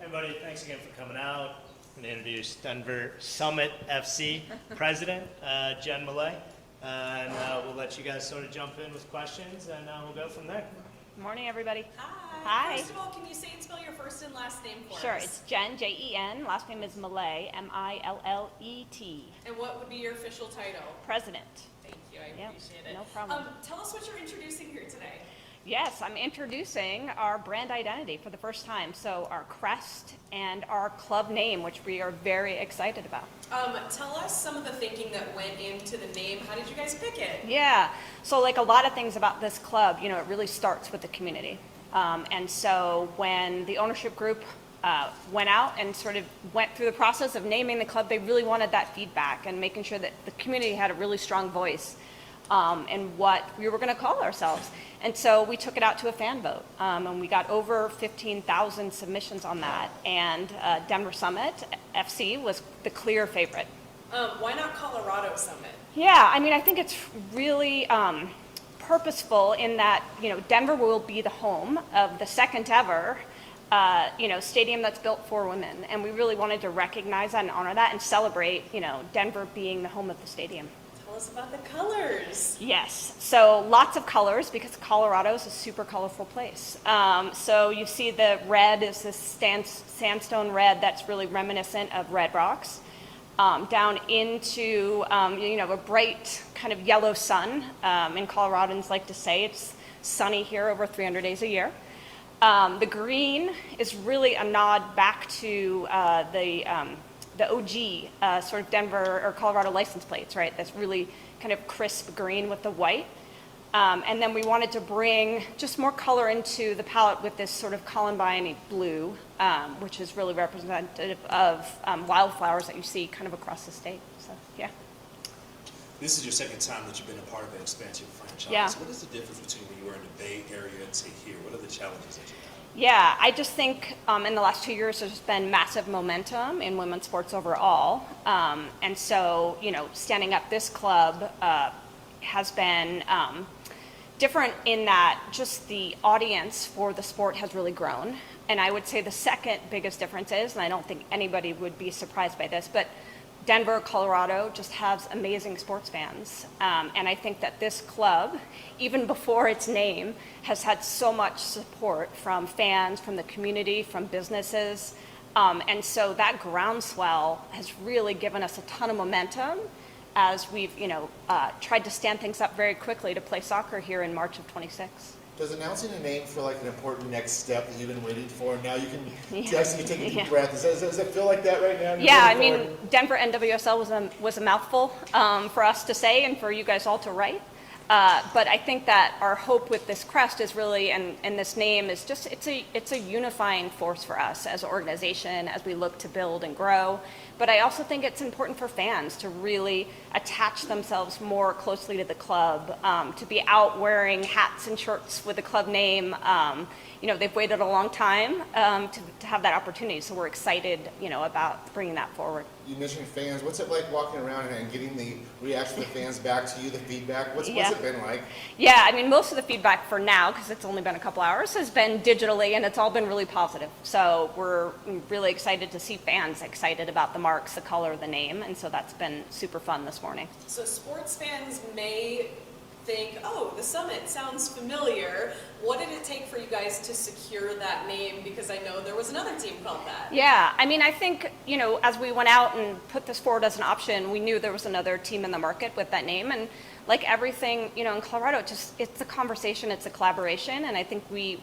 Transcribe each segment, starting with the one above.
Everybody, thanks again for coming out. I'm going to introduce Denver Summit FC President, Jen Millay. And we'll let you guys sort of jump in with questions, and we'll go from there. Good morning, everybody. Hi. First of all, can you say and spell your first and last name for us? Sure, it's Jen, Jen. Last name is Millay, Millet. And what would be your official title? President. Thank you, I appreciate it. No problem. Tell us what you're introducing here today. Yes, I'm introducing our brand identity for the first time. So our crest and our club name, which we are very excited about. Tell us some of the thinking that went into the name. How did you guys pick it? Yeah, so like a lot of things about this club, you know, it really starts with the community. And so when the ownership group went out and sort of went through the process of naming the club, they really wanted that feedback and making sure that the community had a really strong voice in what we were going to call ourselves. And so we took it out to a fan vote, and we got over 15,000 submissions on that. And Denver Summit FC was the clear favorite. Why not Colorado Summit? Yeah, I mean, I think it's really purposeful in that, you know, Denver will be the home of the second ever, stadium that's built for women. And we really wanted to recognize that and honor that and celebrate, you know, Denver being the home of the stadium. Tell us about the colors. Yes, so lots of colors because Colorado is a super colorful place. So you see the red is this sandstone red that's really reminiscent of red rocks. Down into, a bright kind of yellow sun. And Coloradans like to say it's sunny here over 300 days a year. The green is really a nod back to the OG sort of Denver or Colorado license plates, right? That's really kind of crisp green with the white. And then we wanted to bring just more color into the palette with this sort of columbine blue, which is really representative of wildflowers that you see kind of across the state. So, yeah. This is your second time that you've been a part of an expansion franchise. Yeah. What is the difference between when you were in the Bay Area and say here? What are the challenges that you have? Yeah, I just think in the last 2 years there's been massive momentum in women's sports overall. And so, you know, standing up this club has been different in that just the audience for the sport has really grown. And I would say the second biggest difference is, and I don't think anybody would be surprised by this, but Denver, Colorado just has amazing sports fans. And I think that this club, even before its name, has had so much support from fans, from the community, from businesses. And so that groundswell has really given us a ton of momentum as we've, tried to stand things up very quickly to play soccer here in March of 26. Does announcing a name feel like an important next step that you've been waiting for? Now you can Yeah. actually take a deep breath. Does it feel like that right now? Yeah, I mean, Denver NWSL was a mouthful for us to say and for you guys all to write. But I think that our hope with this crest is really, and this name is just, it's a unifying force for us as an organization as we look to build and grow. But I also think it's important for fans to really attach themselves more closely to the club, to be out wearing hats and shirts with the club name. They've waited a long time to have that opportunity, so we're excited, about bringing that forward. You mentioned fans. What's it like walking around and getting the reaction of the fans back to you, the feedback? What's it been like? Yeah, I mean, most of the feedback for now, because it's only been a couple hours, has been digitally, and it's all been really positive. So we're really excited to see fans excited about the marks, the color, the name, and so that's been super fun this morning. So sports fans may think, oh, the Summit sounds familiar. What did it take for you guys to secure that name? Because I know there was another team called that. Yeah, I mean, I think, as we went out and put this forward as an option, we knew there was another team in the market with that name. And like everything, in Colorado, it's a conversation, it's a collaboration. And I think we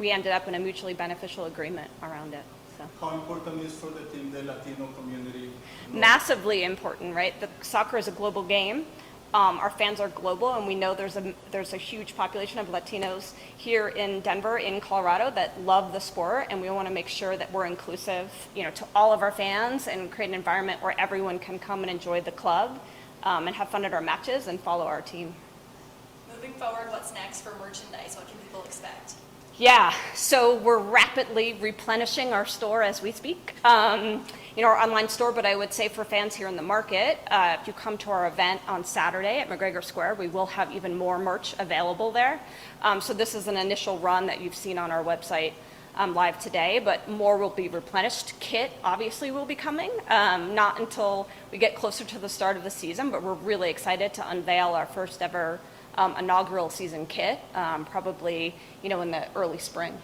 ended up in a mutually beneficial agreement around it. So. How important is for the team the Latino community? Massively important, right? The soccer is a global game. Our fans are global, and we know there's a huge population of Latinos here in Denver, in Colorado, that love the sport, and we want to make sure that we're inclusive, to all of our fans and create an environment where everyone can come and enjoy the club and have fun at our matches and follow our team. Moving forward, what's next for merchandise? What can people expect? Yeah, so we're rapidly replenishing our store as we speak. Our online store, but I would say for fans here in the market, if you come to our event on Saturday at McGregor Square, we will have even more merch available there. So this is an initial run that you've seen on our website. live today, but more will be replenished. Kit obviously will be coming, not until we get closer to the start of the season, but we're really excited to unveil our first ever inaugural season kit, probably, in the early spring.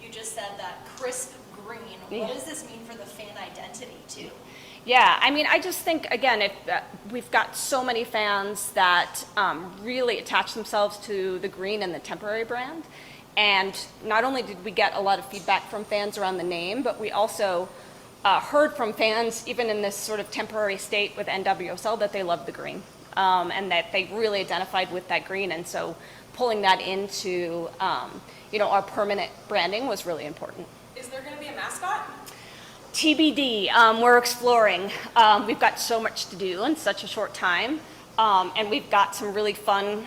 You just said that crisp green. Yeah. What does this mean for the fan identity too? Yeah, I mean, I just think, again, we've got so many fans that really attach themselves to the green and the temporary brand. And not only did we get a lot of feedback from fans around the name, but we also heard from fans, even in this sort of temporary state with NWSL, that they love the green and that they really identified with that green. And so pulling that into, our permanent branding was really important. Is there going to be a mascot? TBD, we're exploring. We've got so much to do in such a short time. And we've got some really fun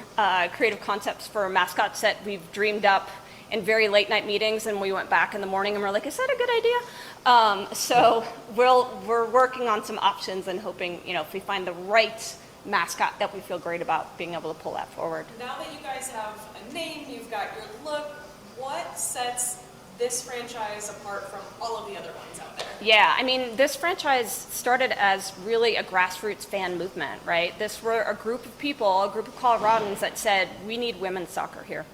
creative concepts for mascots that we've dreamed up in very late night meetings, and we went back in the morning and we're like, is that a good idea? So we're working on some options and hoping, if we find the right mascot that we feel great about, being able to pull that forward. Now that you guys have a name, you've got your look, what sets this franchise apart from all of the other ones out there? Yeah, I mean, this franchise started as really a grassroots fan movement, right? This were a group of people, a group of Coloradans that said, we need women's soccer here.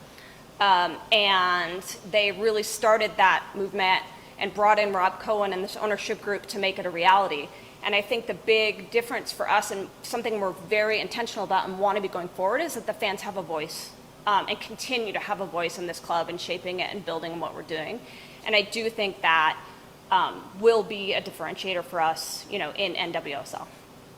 And they really started that movement and brought in Rob Cohen and this ownership group to make it a reality. And I think the big difference for us, and something we're very intentional about and want to be going forward, is that the fans have a voice. And continue to have a voice in this club and shaping it and building what we're doing. And I do think that will be a differentiator for us, in NWSL.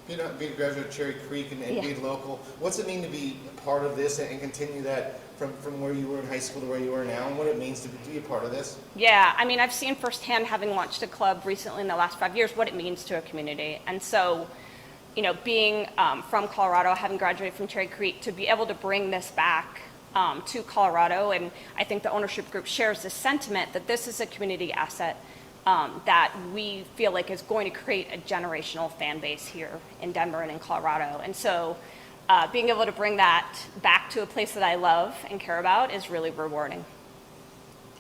Being a graduate of Cherry Creek and being local, what's it mean to be a part of this and continue that from where you were in high school to where you are now, and what it means to be a part of this? Yeah, I mean, I've seen firsthand, having launched a club recently in the last 5 years, what it means to a community. And so, being from Colorado, having graduated from Cherry Creek, to be able to bring this back to Colorado, and I think the ownership group shares this sentiment that this is a community asset that we feel like is going to create a generational fan base here in Denver and in Colorado. And so being able to bring that back to a place that I love and care about is really rewarding.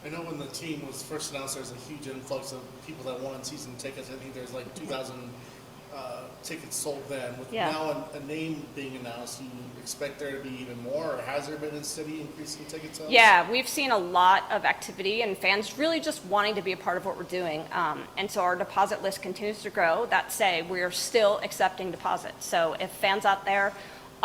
I know when the team was first announced, there was a huge influx of people that wanted season tickets. I think there's like 2,000 tickets sold then. With now a name being announced, you expect there to be even more, or has there been a steady increase in ticket sales? Yeah, we've seen a lot of activity and fans really just wanting to be a part of what we're doing. And so our deposit list continues to grow. That say, we're still accepting deposits. So if fans out there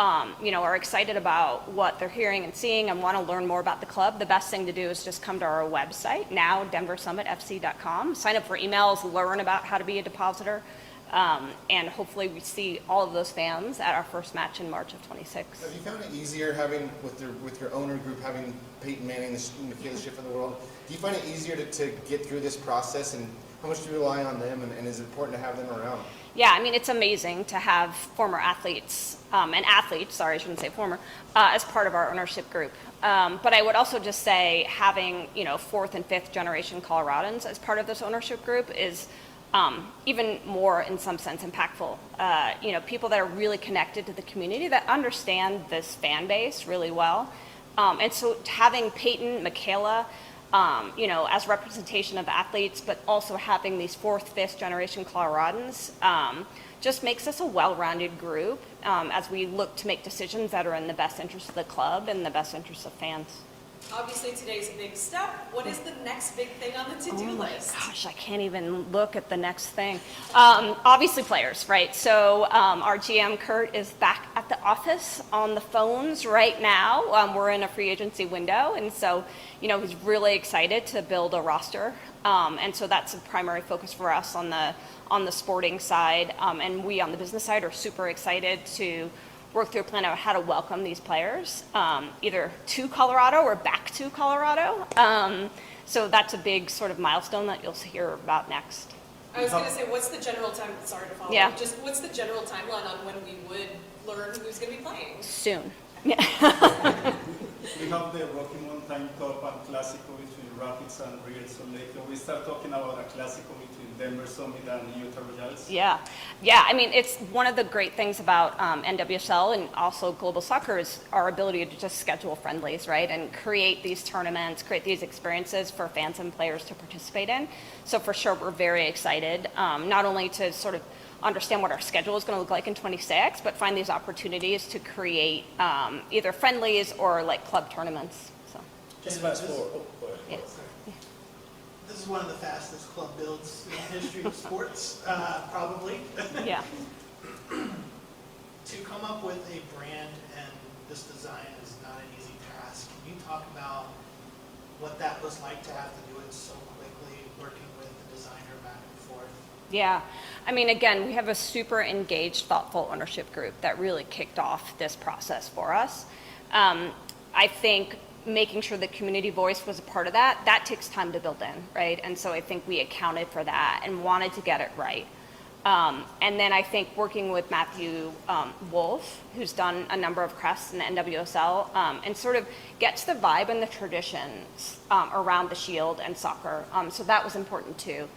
are excited about what they're hearing and seeing and want to learn more about the club, the best thing to do is just come to our website, now denversummitfc.com, sign up for emails, learn about how to be a depositor. And hopefully we see all of those fans at our first match in March of 26. Have you found it easier having, with your owner group, having Peyton Manning, the Michaela Schiff of the world, do you find it easier to get through this process, and how much do you rely on them, and is it important to have them around? Yeah, I mean, it's amazing to have former athletes, I shouldn't say former, as part of our ownership group. But I would also just say having, fourth and fifth generation Coloradans as part of this ownership group is even more, in some sense, impactful. People that are really connected to the community, that understand this fan base really well. And so having Peyton, Michaela, as representation of athletes, but also having these fourth, fifth generation Coloradans, just makes us a well-rounded group as we look to make decisions that are in the best interest of the club and the best interest of fans. Obviously, today's a big step. What is the next big thing on the to-do list? Gosh, I can't even look at the next thing. Obviously players, right? So our GM, Kurt, is back at the office on the phones right now. We're in a free agency window, and so, he's really excited to build a roster. And so that's a primary focus for us on the sporting side. And we on the business side are super excited to work through a plan of how to welcome these players, either to Colorado or back to Colorado. So that's a big sort of milestone that you'll hear about next. I was going to say, what's the general time? Sorry to follow. Yeah. Just what's the general timeline on when we would learn who's going to be playing? Soon. Yeah. We have the Rocky Mountain Cup and Clásico between Rapids and Real Salt Lake. We start talking about a Clásico between Denver Summit and Utah Royals. Yeah, I mean, it's one of the great things about NWSL and also global soccer is our ability to just schedule friendlies, right? And create these tournaments, create these experiences for fans and players to participate in. So for sure, we're very excited, not only to sort of understand what our schedule is going to look like in 26, but find these opportunities to create either friendlies or like club tournaments. So. Just fast forward. Oh, go ahead. Yeah. This is one of the fastest club builds in the history of sports, probably. Yeah. To come up with a brand and this design is not an easy task. Can you talk about what that was like to have to do it so quickly, working with the designer back and forth? Yeah, I mean, again, we have a super engaged, thoughtful ownership group that really kicked off this process for us. I think making sure the community voice was a part of that takes time to build in, right? And so I think we accounted for that and wanted to get it right. And then I think working with Matthew Wolf, who's done a number of crests in the NWSL, and sort of gets the vibe and the traditions around the Shield and soccer. So that was important too.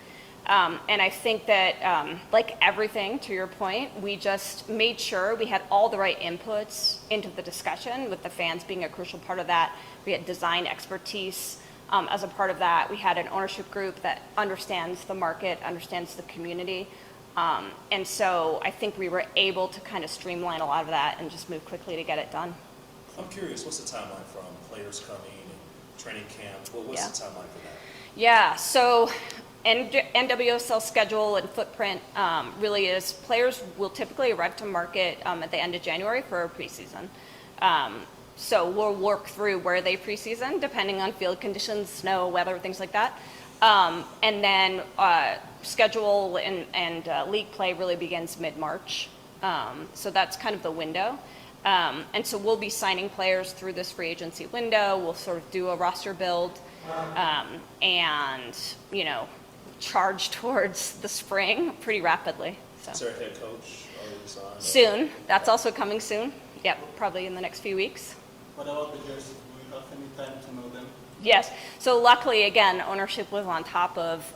And I think that, like everything, to your point, we just made sure we had all the right inputs into the discussion, with the fans being a crucial part of that. We had design expertise as a part of that. We had an ownership group that understands the market, understands the community. And so I think we were able to kind of streamline a lot of that and just move quickly to get it done. I'm curious, what's the timeline from players coming and training camp? What's the timeline for that? Yeah, so NWSL schedule and footprint really is players will typically arrive to market at the end of January for a preseason. So we'll work through where they preseason, depending on field conditions, snow, weather, things like that. And then schedule and league play really begins mid-March. So that's kind of the window. And so we'll be signing players through this free agency window. We'll sort of do a roster build and, charge towards the spring pretty rapidly. So. Is there a head coach already signed? Soon. That's also coming soon. Yep, probably in the next few weeks. What about the jerseys? Do we have any time to know them? Yes. So luckily, again, ownership was on top of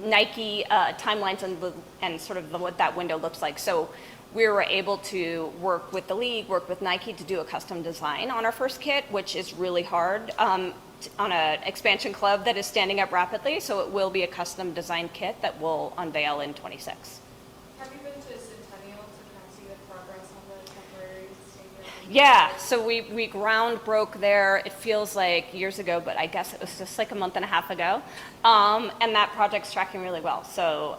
Nike timelines and sort of what that window looks like. So we were able to work with the league, work with Nike to do a custom design on our first kit, which is really hard on an expansion club that is standing up rapidly. So it will be a custom design kit that we'll unveil in 26. Have you been to Centennial to kind of see the progress on the temporary stadium? Yeah, so we ground broke there. It feels like years ago, but I guess it was just like a month and a half ago. And that project's tracking really well. So,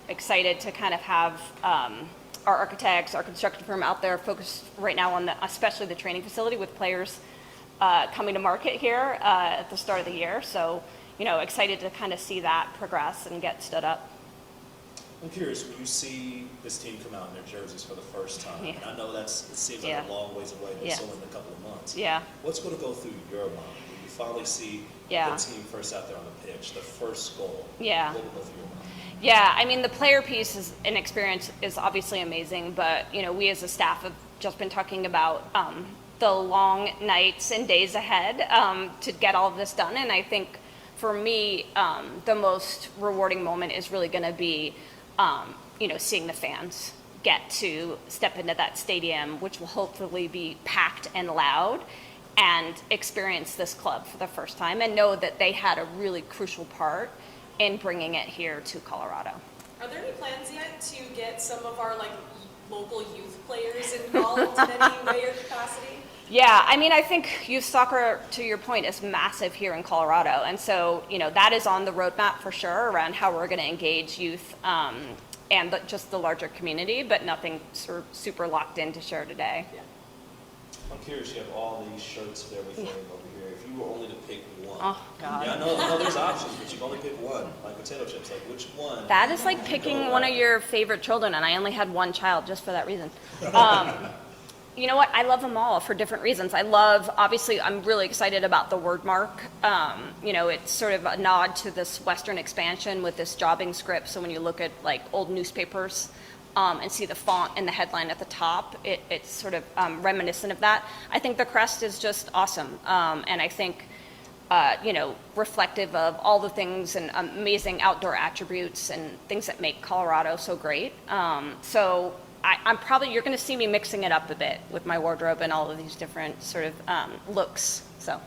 excited to kind of have our architects, our construction firm out there focused right now on especially the training facility with players coming to market here at the start of the year. So, excited to kind of see that progress and get stood up. I'm curious, when you see this team come out in their jerseys for the first time, and I know it seems like a long ways away, but it's only in a couple of months. Yeah. What's going to go through your mind when you finally see the team first out there on the pitch, the first goal? Yeah. What will go through your mind? Yeah, I mean, the player piece is an experience is obviously amazing, but, we as a staff have just been talking about the long nights and days ahead to get all of this done. And I think for me, the most rewarding moment is really going to be seeing the fans get to step into that stadium, which will hopefully be packed and loud, and experience this club for the first time and know that they had a really crucial part in bringing it here to Colorado. Are there any plans yet to get some of our local youth players involved in any way or capacity? Yeah, I mean, I think youth soccer, to your point, is massive here in Colorado. And so, that is on the roadmap for sure around how we're going to engage youth and just the larger community, but nothing sort of super locked in to share today. Yeah. I'm curious, you have all these shirts and everything over here. If you were only to pick one. Oh, God. Yeah, I know there's options, but you can only pick one, like potato chips. Like, which one? That is like picking one of your favorite children, and I only had one child just for that reason. You know what? I love them all for different reasons. Obviously, I'm really excited about the word mark. It's sort of a nod to this Western expansion with this jobbing script. So when you look at old newspapers, and see the font and the headline at the top. It's sort of reminiscent of that. I think the crest is just awesome, and I think reflective of all the things and amazing outdoor attributes and things that make Colorado so great. So I'm probably, you're going to see me mixing it up a bit with my wardrobe and all of these different sort of looks. So.